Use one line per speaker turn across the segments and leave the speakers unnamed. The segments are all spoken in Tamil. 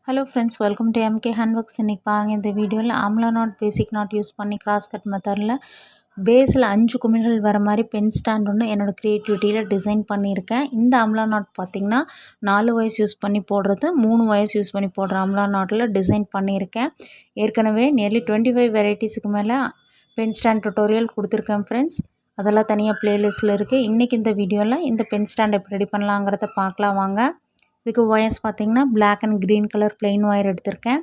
Hello friends, welcome to MK handworks. இன்றைக்கி பாருங்கள், இந்த வீடியோவில் amla not basic not use பண்ணி கிராஸ் கட் மெத்தடில் பேஸில் 5 குமிழ்கள் வர மாதிரி பென் ஸ்டாண்ட் ஒன்று என்னோடய க்ரியேட்டிவிட்டியில் டிசைன் பண்ணியிருக்கேன். இந்த ஆம்லா நாட் பார்த்திங்கன்னா 4 வயசு யூஸ் பண்ணி போடுறது, 3 வயசு யூஸ் பண்ணி போடுற ஆம்லா நாட்டில் டிசைன் பண்ணியிருக்கேன். ஏற்கனவே நியர்லி 25 வெரைட்டிஸுக்கு மேலே பென் ஸ்டாண்ட் டுட்டோரியல் கொடுத்துருக்கேன் ஃப்ரெண்ட்ஸ். அதெல்லாம் தனியாக ப்ளேலிஸ்ட்டில் இருக்குது. இன்றைக்கி இந்த வீடியோவில் இந்த பென் ஸ்டாண்ட் எப்படி ரெடி பண்ணலாங்கிறத பார்க்கலாம் வாங்க. இதுக்கு ஒயர்ஸ் பார்த்திங்கன்னா black and green colour plain wire எடுத்திருக்கேன்.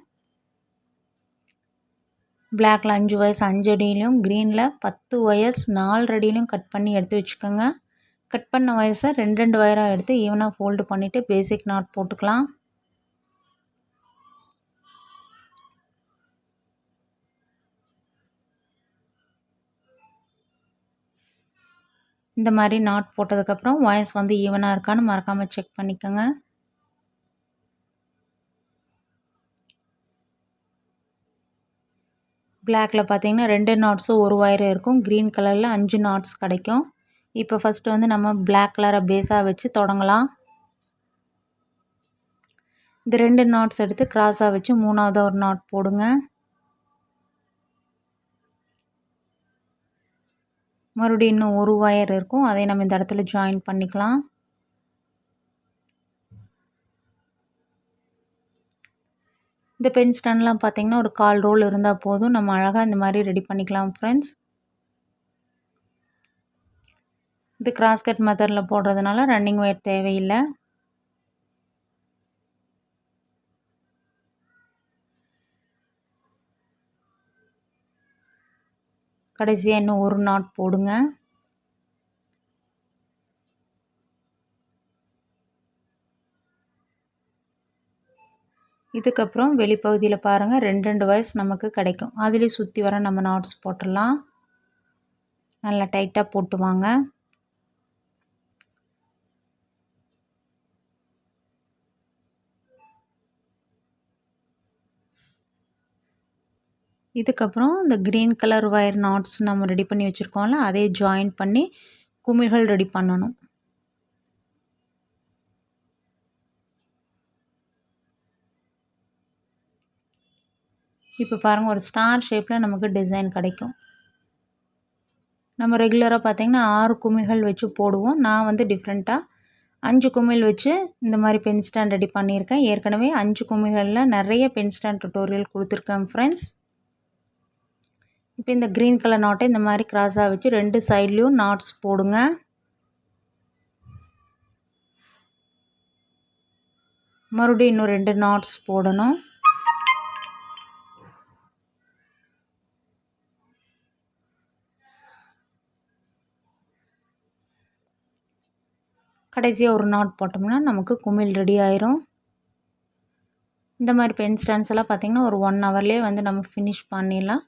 பிளாக்கில் 5 ஒயர்ஸ் 5 அடியிலையும், க்ரீனில் 10 ஒயர்ஸ் 4 அடியிலையும் கட் பண்ணி எடுத்து வச்சுக்கோங்க. கட் பண்ண ஒயர்ஸை 2 ஒயராக எடுத்து ஈவனாக ஃபோல்டு பண்ணிவிட்டு பேசிக் நாட் போட்டுக்கலாம். இந்த மாதிரி நாட் போட்டதுக்கப்புறம் ஒயர்ஸ் ஈவனாக இருக்கான்னு மறக்காமல் செக் பண்ணிக்கோங்க. பிளாக்கில் பார்த்தீங்கன்னா 2 நாட்ஸும் ஒரு ஒயர் இருக்கும். க்ரீன் கலரில் 5 நாட்ஸ் கிடைக்கும். இப்போ ஃபஸ்ட்டு நம்ம பிளாக் கலரை பேஸாக வச்சு தொடங்கலாம். இந்த 2 நாட்ஸ் எடுத்து கிராஸாக வச்சு 3ஆவது ஒரு நாட் போடுங்க. மறுபடியும் இன்னும் ஒரு ஒயர் இருக்கும், அதை நம்ம இந்த இடத்துல ஜாயின் பண்ணிக்கலாம். இந்த பென் ஸ்டாண்ட்லாம் பார்த்திங்கன்னா ஒரு 1/4 ரோல் இருந்தால் போதும். நம்ம அழகாக இந்த மாதிரி ரெடி பண்ணிக்கலாம் ஃப்ரெண்ட்ஸ். இது கிராஸ் கட் மெத்தடில் போடுறதுனால ரன்னிங் ஒயர் தேவையில்லை. கடைசியாக இன்னும் ஒரு நாட் போடுங்க. இதுக்கப்புறம் வெளிப்பகுதியில் பாருங்கள் 2 ஒயர்ஸ் நமக்கு கிடைக்கும். அதுலேயும் சுற்றி வர நம்ம நாட்ஸ் போட்டுடலாம். நல்லா டைட்டாக போட்டு வாங்க. இதுக்கப்புறம் இந்த க்ரீன் கலர் ஒயர் நாட்ஸ் நம்ம ரெடி பண்ணி வச்சுருக்கோம்ல, அதே ஜாயின் பண்ணி குமிழ்கள் ரெடி பண்ணணும். இப்போ பாருங்கள், ஒரு ஸ்டார் ஷேப்பில் நமக்கு டிசைன் கிடைக்கும். நம்ம ரெகுலராக பார்த்திங்கன்னா 6 குமிழ்கள் வச்சு போடுவோம். நான் டிஃப்ரெண்ட்டாக 5 குமிழ் வச்சு இந்த மாதிரி பென் ஸ்டாண்ட் ரெடி பண்ணியிருக்கேன். ஏற்கனவே 5 குமிழ்களில் நிறைய பென் ஸ்டாண்ட் டுட்டோரியல் கொடுத்துருக்கேன் ஃப்ரெண்ட்ஸ். இப்போ இந்த க்ரீன் கலர் நாட்டை இந்த மாதிரி கிராஸாக வச்சு 2 சைட்லேயும் நாட்ஸ் போடுங்க. மறுபடியும் இன்னும் 2 நாட்ஸ் போடணும். கடைசியாக ஒரு நாட் போட்டோம்னா நமக்கு குமிழ் ரெடி ஆயிரும். இந்த மாதிரி பென் ஸ்டாண்ட்ஸ் எல்லாம் பார்த்திங்கன்னா ஒரு 1 ஹவர்லேயே நம்ம ஃபினிஷ் பண்ணிடலாம்.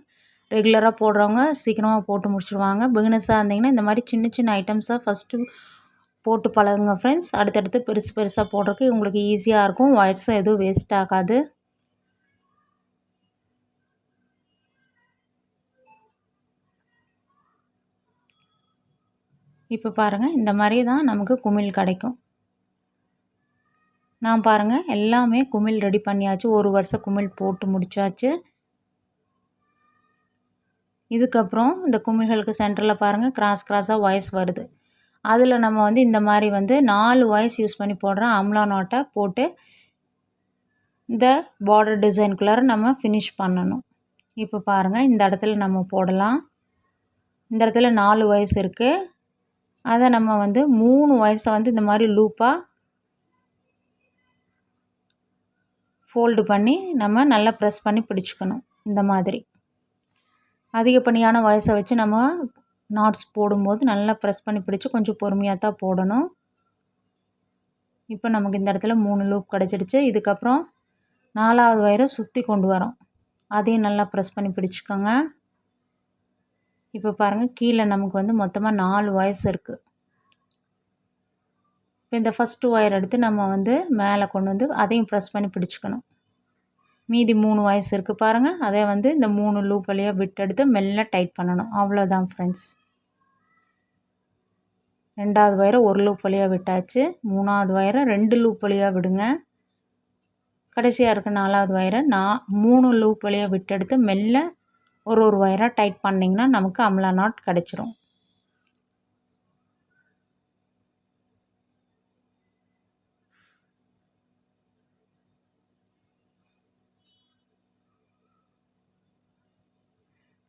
ரெகுலராக போடுறவங்க சீக்கிரமாக போட்டு முடிச்சுடுவாங்க. பிகினர்ஸாக இருந்தீங்கன்னா இந்த மாதிரி சின்ன சின்ன ஐட்டம்ஸாக ஃபஸ்ட்டு போட்டு பழகுங்க ஃப்ரெண்ட்ஸ். அடுத்தடுத்து பெருசு பெருசாக போடுறதுக்கு உங்களுக்கு ஈஸியாக இருக்கும். ஒயர்ஸும் எதுவும் வேஸ்ட் ஆகாது. இப்போ பாருங்கள், இந்த மாதிரி தான் நமக்கு குமிழ் கிடைக்கும். நான் பாருங்கள் எல்லாமே குமிழ் ரெடி பண்ணியாச்சு. ஒரு வருஷம் குமிழ் போட்டு முடிச்சாச்சு. இதுக்கப்புறம் இந்த குமிழ்களுக்கு சென்டரில் பாருங்கள் கிராஸாக ஒயர்ஸ் வருது. அதில் நம்ம இந்த மாதிரி 4 ஒயர்ஸ் யூஸ் பண்ணி போடுற ஆம்லா நாட்டை போட்டு இந்த பார்டர் டிசைனுக்குள்ளார நம்ம ஃபினிஷ் பண்ணணும். இப்போ பாருங்கள், இந்த இடத்துல நம்ம போடலாம். இந்த இடத்துல 4 ஒயர்ஸ் இருக்குது. அதை நம்ம 3 ஒயர்ஸை இந்த மாதிரி லூப்பாக ஃபோல்டு பண்ணி நம்ம நல்லா ப்ரெஸ் பண்ணி பிடிச்சிக்கணும். இந்த மாதிரி அதிகப்படியான ஒயர்ஸை வச்சு நம்ம நாட்ஸ் போடும்போது நல்லா ப்ரெஸ் பண்ணி பிடிச்சி கொஞ்சம் பொறுமையாக தான் போடணும். இப்போ நமக்கு இந்த இடத்துல 3 லூப் கிடச்சிடுச்சு. இதுக்கப்புறம் 4ஆவது ஒயரை சுற்றி கொண்டு வரோம். அதையும் நல்லா ப்ரெஸ் பண்ணி பிடிச்சிக்கோங்க. இப்போ பாருங்கள், கீழே நமக்கு மொத்தமாக 4 ஒயர்ஸ் இருக்குது. இப்போ இந்த ஃபஸ்ட்டு ஒயர் எடுத்து நம்ம மேலே கொண்டு அதையும் ப்ரெஸ் பண்ணி பிடிச்சிக்கணும். மீதி 3 ஒயர்ஸ் இருக்குது பாருங்கள். அதை இந்த 3 லூப் வழியாக விட்டெடுத்து மெல்ல டைட் பண்ணணும். அவ்வளோதான் ஃப்ரெண்ட்ஸ். 2ஆவது ஒயரை ஒரு லூப் வழியாக விட்டாச்சு. 3ஆவது ஒயரை 2 லூப் வழியாக விடுங்க. கடைசியாக இருக்க 4வது ஒயரை நான் 3 லூப் வழியாக விட்டெடுத்து மெல்ல ஒரு ஒயராக டைட் பண்ணிங்கன்னா நமக்கு அம்லா நாட் கிடச்சிரும்.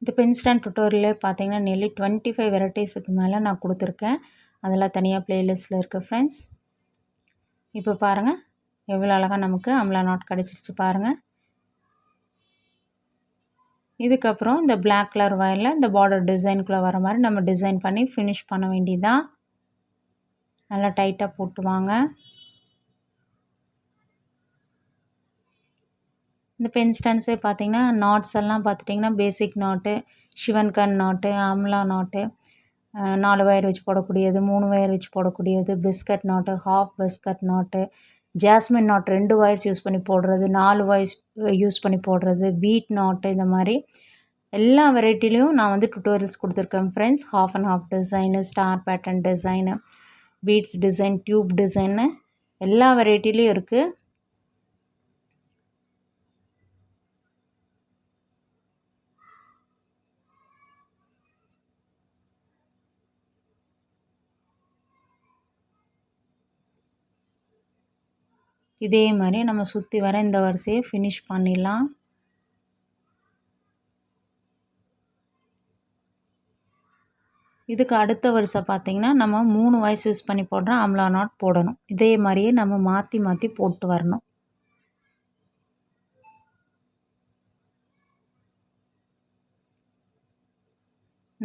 இந்த பென் ஸ்டாண்ட் டுட்டோரியலே பார்த்தீங்கன்னா நியர்லி 25 வெரைட்டிஸுக்கு மேலே நான் கொடுத்துருக்கேன். அதெல்லாம் தனியாக ப்ளேலிஸ்ட்டில் இருக்குது ஃப்ரெண்ட்ஸ். இப்போ பாருங்கள் எவ்வளோ அழகாக நமக்கு அம்லா நாட் கிடச்சிருச்சு பாருங்கள். இதுக்கப்புறம் இந்த பிளாக் கலர் ஒயரில் இந்த பார்டர் டிசைனுக்குள்ளே வர மாதிரி நம்ம டிசைன் பண்ணி ஃபினிஷ் பண்ண வேண்டியதுதான். நல்லா டைட்டாக போட்டு வாங்க. இந்த பென் ஸ்டாண்ட்ஸே பார்த்தீங்கன்னா நாட்ஸ் எல்லாம் பார்த்துட்டிங்கன்னா பேசிக் நாட்டு, சிவன்கன் நாட்டு, அம்லா நாட்டு, 4 ஒயர் வச்சு போடக்கூடியது, 3 ஒயர் வச்சு போடக்கூடியது, பிஸ்கட் நாட்டு, ஹாஃப் பிஸ்கட் நாட்டு, ஜாஸ்மின் நாட் 2 ஒயர்ஸ் யூஸ் பண்ணி போடுறது, 4 ஒயர்ஸ் யூஸ் பண்ணி போடுறது, பீட் நாட்டு, இந்த மாதிரி எல்லா வெரைட்டிலையும் நான் வந்து டுட்டோரியல்ஸ் கொடுத்துருக்கேன் friends. Half and half design, star pattern design, beads design, tube design எல்லா வெரைட்டிலையும் இருக்குது. இதே மாதிரி நம்ம சுற்றி வர இந்த வரிசையை ஃபினிஷ் பண்ணிடலாம். இதுக்கு அடுத்த வரிசை பார்த்திங்கன்னா நம்ம 3 வயசு யூஸ் பண்ணி போடுற அம்லா நாட் போடணும். இதே மாதிரியே நம்ம மாற்றி மாற்றி போட்டு வரணும்.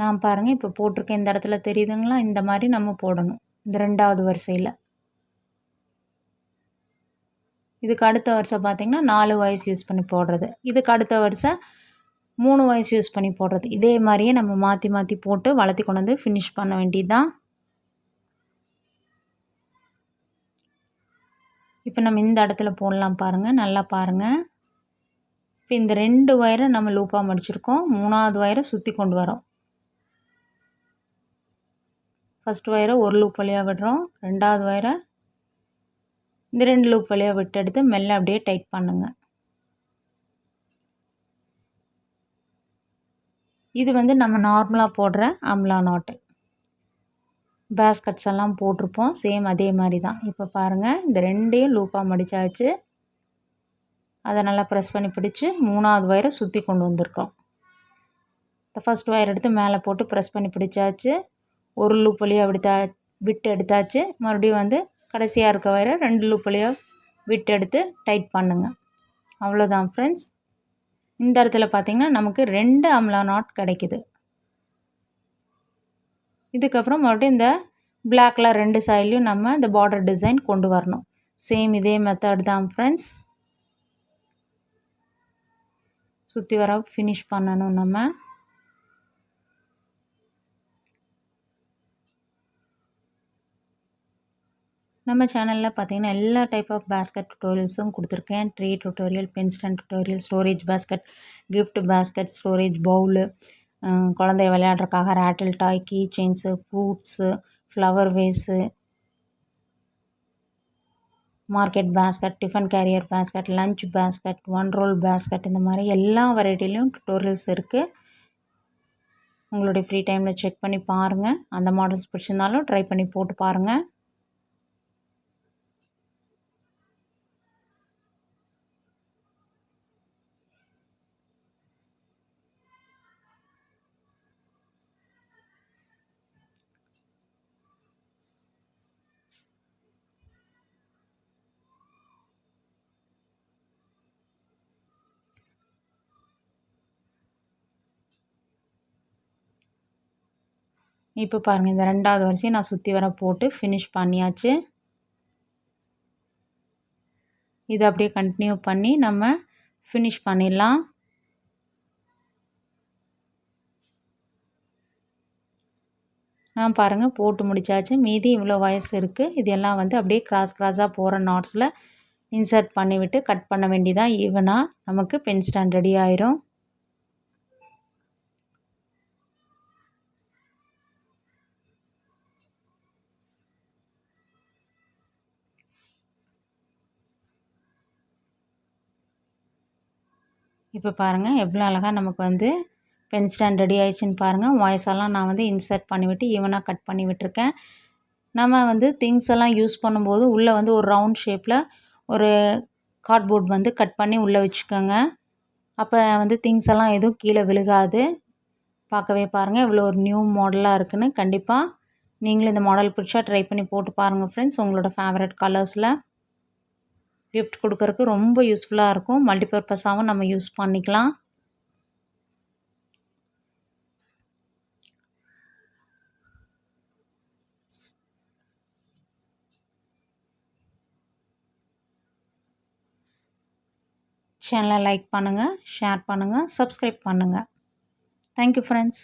நான் பாருங்கள் இப்போ போட்டிருக்கேன், இந்த இடத்துல தெரியுதுங்களா? இந்த மாதிரி நம்ம போடணும் இந்த 2வது வரிசையில். இதுக்கு அடுத்த வரிசை பார்த்திங்கன்னா 4 வயசு யூஸ் பண்ணி போடுறது. இதுக்கு அடுத்த வரிசை 3 வயசு யூஸ் பண்ணி போடுறது. இதே மாதிரியே நம்ம மாற்றி மாற்றி போட்டு வளர்த்தி கொண்டு வந்து ஃபினிஷ் பண்ண வேண்டியது தான். இப்போ நம்ம இந்த இடத்துல போடலாம் பாருங்கள், நல்லா பாருங்கள். இப்போ இந்த 2 ஒயரை நம்ம லூப்பாக மடிச்சிருக்கோம். 3வது ஒயரை சுற்றி கொண்டு வரோம். ஃபஸ்ட் ஒயரை ஒரு லூப் வழியாக விடுறோம். 2வது ஒயரை இந்த 2 லூப் வழியாக விட்டு எடுத்து மெல்ல அப்படியே டைட் பண்ணுங்கள். இது வந்து நம்ம நார்மலாக போடுற அம்லா நாட்டு. பேஸ்கட்ஸ் எல்லாம் போட்டிருப்போம், சேம் அதே மாதிரி தான். இப்போ பாருங்கள் இந்த 2யும் லூப்பாக மடித்தாச்சு. அதை நல்லா ப்ரெஸ் பண்ணி பிடிச்சி 3வது ஒயரை சுற்றி கொண்டு வந்திருக்கோம். இந்த ஃபஸ்ட் ஒயர் எடுத்து மேலே போட்டு ப்ரெஸ் பண்ணி பிடிச்சாச்சு. ஒரு லூப் வழியாக விட்டு எடுத்தாச்சு. மறுபடியும் வந்து கடைசியாக இருக்க ஒயரை 2 லூப் வழியாக விட்டு எடுத்து டைட் பண்ணுங்கள். அவ்வளோதான் ஃப்ரெண்ட்ஸ். இந்த இடத்துல பார்த்திங்கன்னா நமக்கு 2 அம்லா நாட் கிடைக்குது. இதுக்கப்புறம் மறுபடியும் இந்த பிளாக் கலர் 2 சைட்லையும் நம்ம இந்த பார்டர் டிசைன் கொண்டு வரணும். சேம் இதே மெத்தட் தான் ஃப்ரெண்ட்ஸ். சுற்றி வர ஃபினிஷ் பண்ணணும் நம்ம. நம்ம சேனலில் பார்த்திங்கன்னா எல்லா டைப் ஆஃப் பேஸ்கட் டுட்டோரியல்ஸும் கொடுத்துருக்கேன். Tray tutorial, pen stand tutorial, storage basket, gift basket, storage bowl, குழந்தைய விளையாடுறதுக்காக rattle toy, key chains, fruits, flower vase, market basket, tiffin carrier basket, lunch basket, 1 roll basket, இந்த மாதிரி எல்லா வெரைட்டிலையும் டுட்டோரியல்ஸ் இருக்குது. உங்களுடைய ஃப்ரீ டைமில் செக் பண்ணி பாருங்கள். அந்த மாடல்ஸ் பிடிச்சிருந்தாலும் ட்ரை பண்ணி போட்டு பாருங்கள். இப்போ பாருங்கள் இந்த 2வது வரிசையை நான் சுற்றி வர போட்டு ஃபினிஷ் பண்ணியாச்சு. இதை அப்படியே கண்டினியூ பண்ணி நம்ம ஃபினிஷ் பண்ணிடலாம். நான் பாருங்கள் போட்டு முடித்தாச்சு. மீதி இவ்வளோ வயசு இருக்குது. இது எல்லாம் வந்து அப்படியே கிராஸாக போகிற நாட்ஸில் இன்சர்ட் பண்ணிவிட்டு கட் பண்ண வேண்டியதான். ஈவனாக நமக்கு பென் ஸ்டாண்ட் ரெடி ஆயிரும். இப்போ பாருங்கள் எவ்வளோ அழகாக நமக்கு வந்து பென் ஸ்டாண்ட் ரெடி ஆயிடுச்சுன்னு பாருங்கள். வாய்ஸ் எல்லாம் நான் வந்து இன்சர்ட் பண்ணிவிட்டு ஈவனாக கட் பண்ணி விட்டுருக்கேன். நம்ம வந்து திங்ஸ் எல்லாம் யூஸ் பண்ணும்போது உள்ளே வந்து ஒரு ரவுண்ட் ஷேப்பில் ஒரு கார்ட்போர்ட் வந்து கட் பண்ணி உள்ளே வச்சுக்கோங்க. அப்போ வந்து திங்ஸ் எல்லாம் எதுவும் கீழே விழுகாது. பார்க்கவே பாருங்கள் இவ்வளோ ஒரு நியூ மாடலாக இருக்குன்னு. கண்டிப்பாக நீங்களும் இந்த மாடல் பிடிச்சா ட்ரை பண்ணி போட்டு பாருங்கள் ஃப்ரெண்ட்ஸ். உங்களோட ஃபேவரட் கலர்ஸில் கிஃப்ட் கொடுக்கறக்கு ரொம்ப யூஸ்ஃபுல்லாக இருக்கும். மல்டிபர்பஸாகவும் நம்ம யூஸ் பண்ணிக்கலாம். சேனலை லைக் பண்ணுங்கள், ஷேர் பண்ணுங்கள், சப்ஸ்கிரைப் பண்ணுங்கள். Thank you friends.